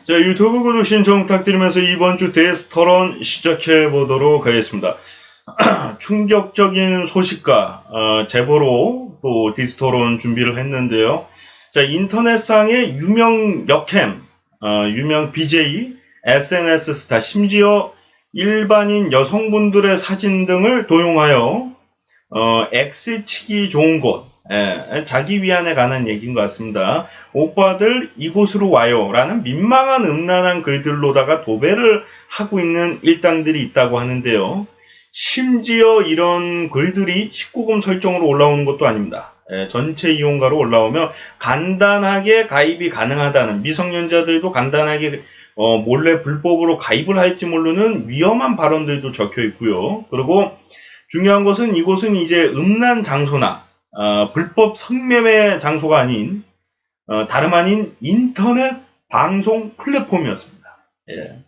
자, 유튜브 구독 신청 부탁드리면서 이번 주 데스토론 시작해 보도록 하겠습니다. 충격적인 소식과 제보로 또 디스토론 준비를 했는데요. 자, 인터넷상의 유명 역캠, 유명 BJ, SNS 스타, 심지어 일반인 여성분들의 사진 등을 도용하여 X치기 좋은 곳, 자기 위안에 관한 얘기인 것 같습니다. 오빠들 이곳으로 와요 라는 민망한 음란한 글들로다가 도배를 하고 있는 일당들이 있다고 하는데요. 심지어 이런 글들이 19금 설정으로 올라오는 것도 아닙니다. 전체 이용가로 올라오며 간단하게 가입이 가능하다는, 미성년자들도 간단하게 몰래 불법으로 가입을 할지 모르는 위험한 발언들도 적혀 있고요. 그리고 중요한 것은 이곳은 이제 음란 장소나 불법 성매매 장소가 아닌 다름 아닌 인터넷 방송 플랫폼이었습니다. 예.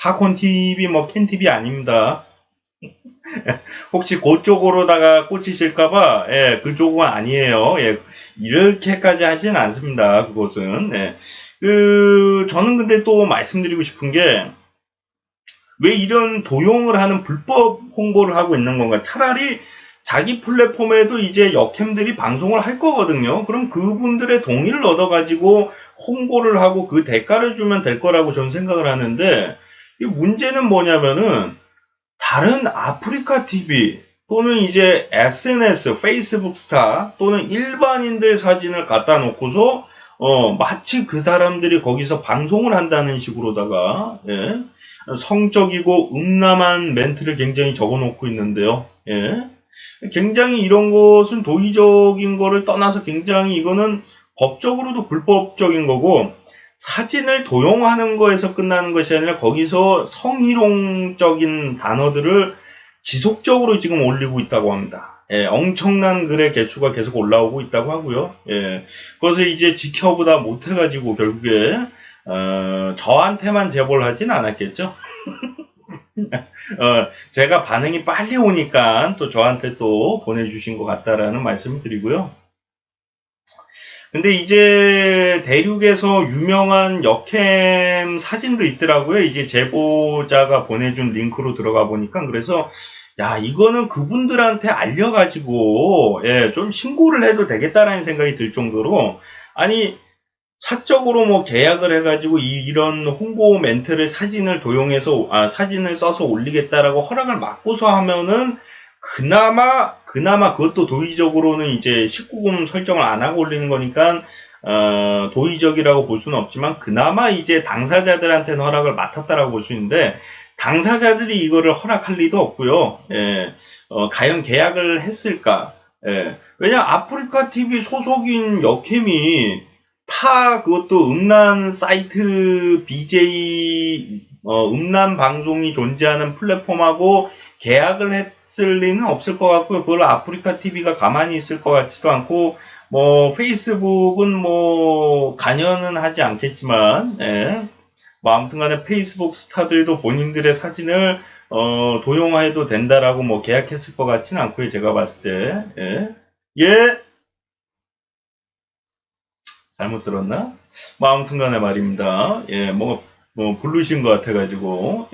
팝콘TV 뭐 캔TV 아닙니다. 혹시 그쪽으로다가 꽂히실까봐 그쪽은 아니에요. 이렇게까지 하진 않습니다. 그곳은. 저는 근데 또 말씀드리고 싶은 게, 왜 이런 도용을 하는 불법 홍보를 하고 있는 건가? 차라리 자기 플랫폼에도 이제 역캠들이 방송을 할 거거든요. 그럼 그분들의 동의를 얻어가지고 홍보를 하고 그 대가를 주면 될 거라고 저는 생각을 하는데, 이 문제는 뭐냐면은 다른 아프리카 TV 또는 이제 SNS, 페이스북 스타 또는 일반인들 사진을 갖다 놓고서 마치 그 사람들이 거기서 방송을 한다는 식으로다가 성적이고 음란한 멘트를 굉장히 적어놓고 있는데요. 굉장히 이런 것은 도의적인 거를 떠나서 굉장히 이거는 법적으로도 불법적인 거고, 사진을 도용하는 거에서 끝나는 것이 아니라 거기서 성희롱적인 단어들을 지속적으로 지금 올리고 있다고 합니다. 엄청난 글의 개수가 계속 올라오고 있다고 하고요. 그것을 이제 지켜보다 못해가지고 결국에 저한테만 제보를 하진 않았겠죠. 제가 반응이 빨리 오니까 또 저한테 또 보내주신 것 같다라는 말씀을 드리고요. 근데 이제 대륙에서 유명한 역캠 사진도 있더라고요. 이제 제보자가 보내준 링크로 들어가 보니까, 그래서 야, 이거는 그분들한테 알려가지고 좀 신고를 해도 되겠다라는 생각이 들 정도로, 아니 사적으로 뭐 계약을 해가지고 이런 홍보 멘트를 사진을 도용해서 사진을 써서 올리겠다라고 허락을 받고서 하면은 그나마 그것도 도의적으로는 이제 19금 설정을 안 하고 올리는 거니까 도의적이라고 볼 수는 없지만, 그나마 이제 당사자들한테는 허락을 맡았다라고 볼 수 있는데, 당사자들이 이거를 허락할 리도 없고요. 과연 계약을 했을까? 왜냐 아프리카 TV 소속인 역캠이 그것도 음란 사이트 BJ 음란 방송이 존재하는 플랫폼하고 계약을 했을 리는 없을 것 같고요. 그걸 아프리카 TV가 가만히 있을 것 같지도 않고, 뭐 페이스북은 뭐 관여는 하지 않겠지만, 뭐 아무튼간에 페이스북 스타들도 본인들의 사진을 도용해도 된다라고 뭐 계약했을 것 같지는 않고요. 제가 봤을 때. 잘못 들었나? 뭐 아무튼간에 말입니다. 뭐 부르신 것 같아가지고.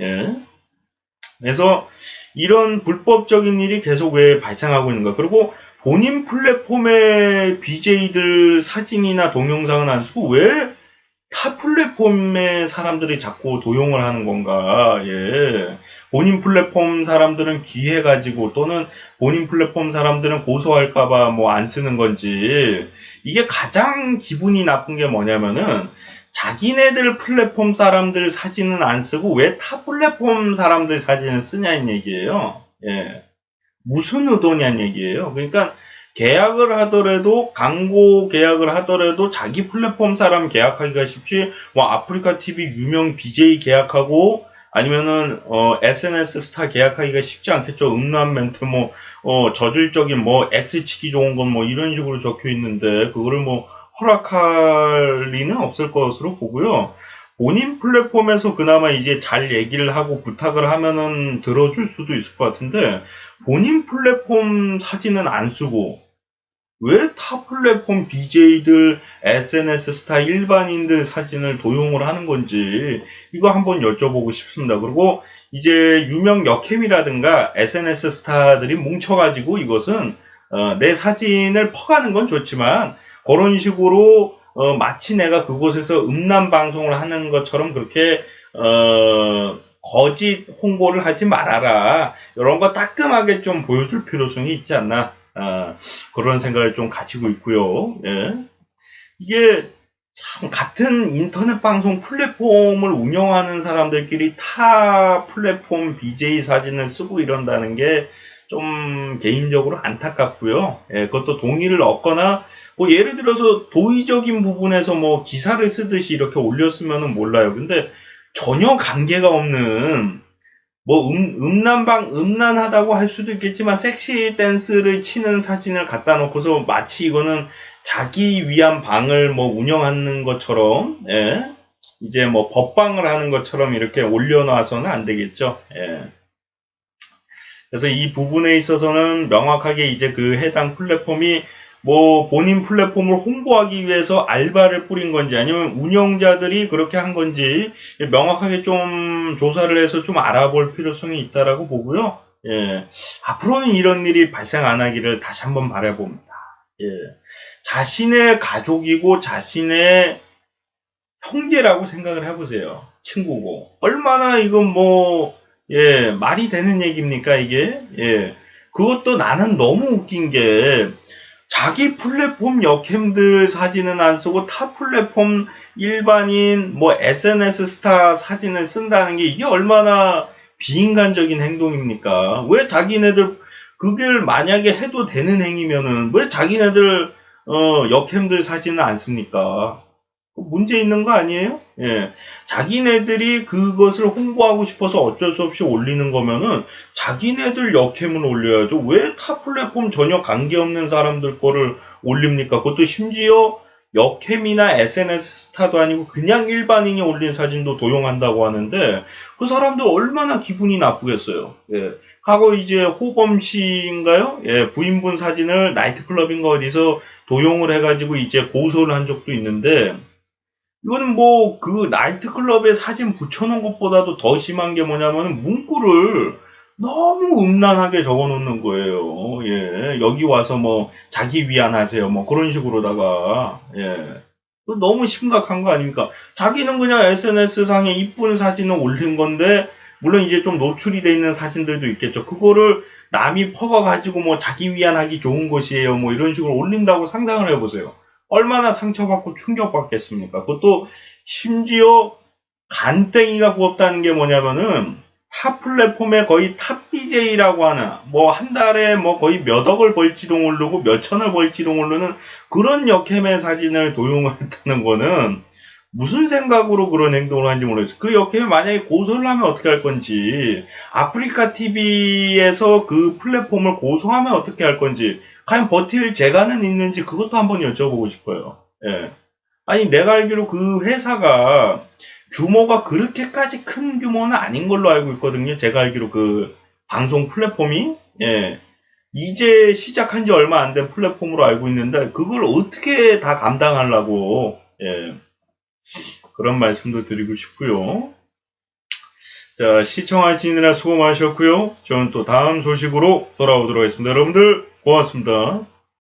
그래서 이런 불법적인 일이 계속 왜 발생하고 있는 거야. 그리고 본인 플랫폼의 BJ들 사진이나 동영상은 안 쓰고 왜 타 플랫폼의 사람들이 자꾸 도용을 하는 건가. 본인 플랫폼 사람들은 귀해가지고, 또는 본인 플랫폼 사람들은 고소할까봐 뭐 안 쓰는 건지. 이게 가장 기분이 나쁜 게 뭐냐면은, 자기네들 플랫폼 사람들 사진은 안 쓰고 왜 타 플랫폼 사람들 사진을 쓰냐는 얘기예요. 무슨 의도냐는 얘기예요. 그러니까 계약을 하더라도, 광고 계약을 하더라도 자기 플랫폼 사람 계약하기가 쉽지, 뭐 아프리카 TV 유명 BJ 계약하고 아니면은 SNS 스타 계약하기가 쉽지 않겠죠. 음란 멘트 저질적인 X치기 좋은 건 이런 식으로 적혀 있는데 그거를 허락할 리는 없을 것으로 보고요. 본인 플랫폼에서 그나마 이제 잘 얘기를 하고 부탁을 하면은 들어줄 수도 있을 것 같은데, 본인 플랫폼 사진은 안 쓰고 왜 타 플랫폼 BJ들, SNS 스타 일반인들 사진을 도용을 하는 건지 이거 한번 여쭤보고 싶습니다. 그리고 이제 유명 여캠이라든가 SNS 스타들이 뭉쳐가지고 이것은 내 사진을 퍼가는 건 좋지만 그런 식으로 마치 내가 그곳에서 음란 방송을 하는 것처럼 그렇게 거짓 홍보를 하지 말아라. 이런 거 따끔하게 좀 보여줄 필요성이 있지 않나. 그런 생각을 좀 가지고 있고요. 예. 이게 참 같은 인터넷 방송 플랫폼을 운영하는 사람들끼리 타 플랫폼 BJ 사진을 쓰고 이런다는 게 좀 개인적으로 안타깝고요. 예, 그것도 동의를 얻거나 뭐 예를 들어서 도의적인 부분에서 뭐 기사를 쓰듯이 이렇게 올렸으면은 몰라요. 근데 전혀 관계가 없는 뭐 음란하다고 할 수도 있겠지만 섹시 댄스를 치는 사진을 갖다 놓고서 마치 이거는 자기 위한 방을 뭐 운영하는 것처럼 예, 이제 뭐 법방을 하는 것처럼 이렇게 올려놔서는 안 되겠죠. 예. 그래서 이 부분에 있어서는 명확하게 이제 그 해당 플랫폼이 뭐 본인 플랫폼을 홍보하기 위해서 알바를 뿌린 건지 아니면 운영자들이 그렇게 한 건지 명확하게 좀 조사를 해서 좀 알아볼 필요성이 있다라고 보고요. 예. 앞으로는 이런 일이 발생 안 하기를 다시 한번 바라봅니다. 예. 자신의 가족이고 자신의 형제라고 생각을 해보세요. 친구고. 얼마나 이건 뭐 예, 말이 되는 얘기입니까, 이게? 예. 그것도 나는 너무 웃긴 게, 자기 플랫폼 여캠들 사진은 안 쓰고 타 플랫폼 일반인, 뭐 SNS 스타 사진을 쓴다는 게 이게 얼마나 비인간적인 행동입니까? 왜 자기네들, 그걸 만약에 해도 되는 행위면은, 왜 자기네들, 여캠들 사진을 안 씁니까? 문제 있는 거 아니에요? 예. 자기네들이 그것을 홍보하고 싶어서 어쩔 수 없이 올리는 거면은 자기네들 여캠을 올려야죠. 왜 타 플랫폼 전혀 관계없는 사람들 거를 올립니까? 그것도 심지어 여캠이나 SNS 스타도 아니고 그냥 일반인이 올린 사진도 도용한다고 하는데 그 사람들 얼마나 기분이 나쁘겠어요. 예. 과거 이제 호범 씨인가요? 예, 부인분 사진을 나이트클럽인가 어디서 도용을 해가지고 이제 고소를 한 적도 있는데 이거는 뭐 그 나이트클럽에 사진 붙여놓은 것보다도 더 심한 게 뭐냐면 문구를 너무 음란하게 적어놓는 거예요. 예, 여기 와서 뭐 자기 위안하세요. 뭐 그런 식으로다가 예, 너무 심각한 거 아닙니까? 자기는 그냥 SNS 상에 이쁜 사진을 올린 건데 물론 이제 좀 노출이 돼 있는 사진들도 있겠죠. 그거를 남이 퍼가가지고 뭐 자기 위안하기 좋은 것이에요. 뭐 이런 식으로 올린다고 상상을 해보세요. 얼마나 상처받고 충격받겠습니까? 그것도 심지어 간땡이가 부었다는 게 뭐냐면은 타 플랫폼에 거의 탑 BJ라고 하는 뭐 한 달에 뭐 거의 몇 억을 벌지도 모르고 몇 천을 벌지도 모르는 그런 역캠의 사진을 도용을 했다는 거는 무슨 생각으로 그런 행동을 하는지 모르겠어요. 그 역캠이 만약에 고소를 하면 어떻게 할 건지 아프리카 TV에서 그 플랫폼을 고소하면 어떻게 할 건지 과연 버틸 재간은 있는지 그것도 한번 여쭤보고 싶어요. 예. 아니 내가 알기로 그 회사가 규모가 그렇게까지 큰 규모는 아닌 걸로 알고 있거든요. 제가 알기로 그 방송 플랫폼이 예. 이제 시작한 지 얼마 안 된 플랫폼으로 알고 있는데 그걸 어떻게 다 감당하려고 예. 그런 말씀도 드리고 싶고요. 자, 시청하시느라 수고 많으셨고요. 저는 또 다음 소식으로 돌아오도록 하겠습니다. 여러분들 고맙습니다.